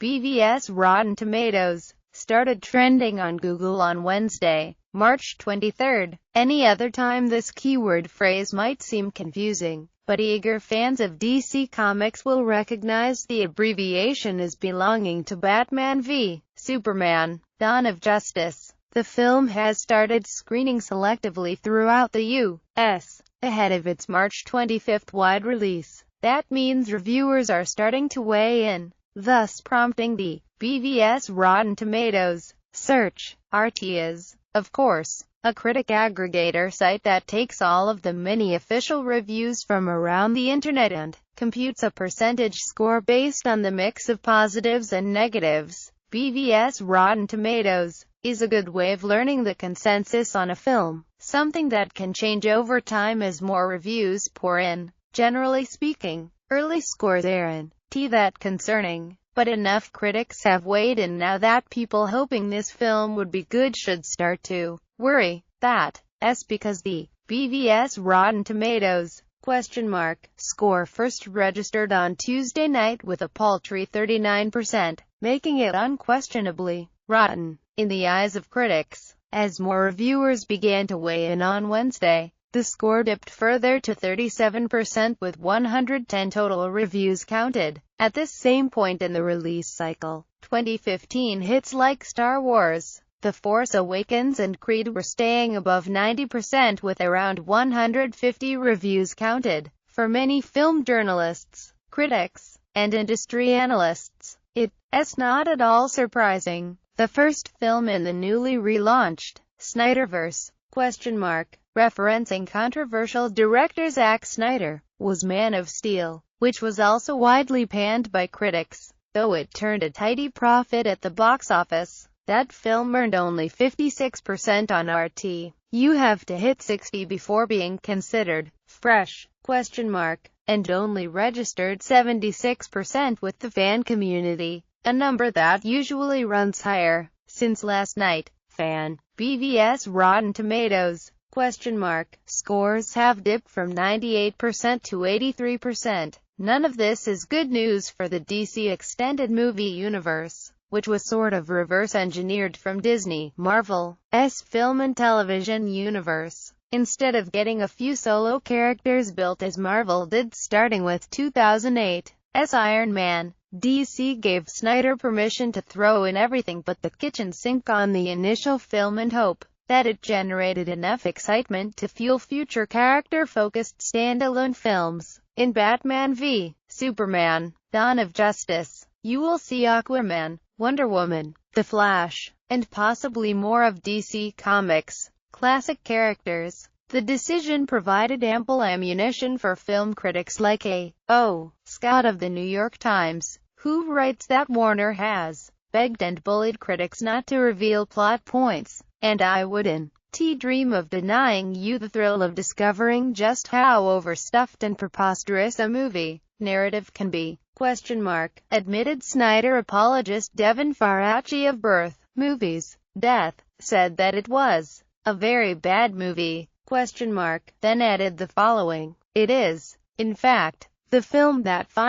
BvS Rotten Tomatoes started trending on Google on Wednesday, March 23. Any other time this keyword phrase might seem confusing, but eager fans of DC Comics will recognize the abbreviation as belonging to Batman v Superman: Dawn of Justice. The film has started screening selectively throughout the U.S. ahead of its March 25 wide release. That means reviewers are starting to weigh in, thus prompting the BvS Rotten Tomatoes search. RT is, of course, a critic aggregator site that takes all of the many official reviews from around the internet and computes a percentage score based on the mix of positives and negatives. BvS Rotten Tomatoes is a good way of learning the consensus on a film, something that can change over time as more reviews pour in. Generally speaking, early scores aren't that concerning, but enough critics have weighed in now that people hoping this film would be good should start to worry. That's because the BvS Rotten Tomatoes score first registered on Tuesday night with a paltry 39%, making it unquestionably rotten in the eyes of critics. As more reviewers began to weigh in on Wednesday, the score dipped further to 37% with 110 total reviews counted. At this same point in the release cycle, 2015 hits like Star Wars, The Force Awakens and Creed were staying above 90% with around 150 reviews counted. For many film journalists, critics, and industry analysts, it's not at all surprising. The first film in the newly relaunched Snyderverse, referencing controversial director Zack Snyder, was Man of Steel, which was also widely panned by critics. Though it turned a tidy profit at the box office, that film earned only 56% on RT. You have to hit 60 before being considered fresh, and only registered 76% with the fan community, a number that usually runs higher. Since last night, BvS Rotten Tomatoes scores have dipped from 98% to 83%. None of this is good news for the DC extended movie universe, which was sort of reverse-engineered from Disney, Marvel's film and television universe. Instead of getting a few solo characters built as Marvel did starting with 2008's Iron Man, DC gave Snyder permission to throw in everything but the kitchen sink on the initial film and hope that it generated enough excitement to fuel future character-focused standalone films. In Batman v Superman: Dawn of Justice, you will see Aquaman, Wonder Woman, The Flash, and possibly more of DC Comics' classic characters. The decision provided ample ammunition for film critics like A.O. Scott of the New York Times, who writes that Warner has begged and bullied critics not to reveal plot points, and I wouldn't dream of denying you the thrill of discovering just how overstuffed and preposterous a movie narrative can be, admitted Snyder apologist Devin Faraci of Birth, Movies, Death, said that it was a very bad movie, then added the following: "It is, in fact, the film that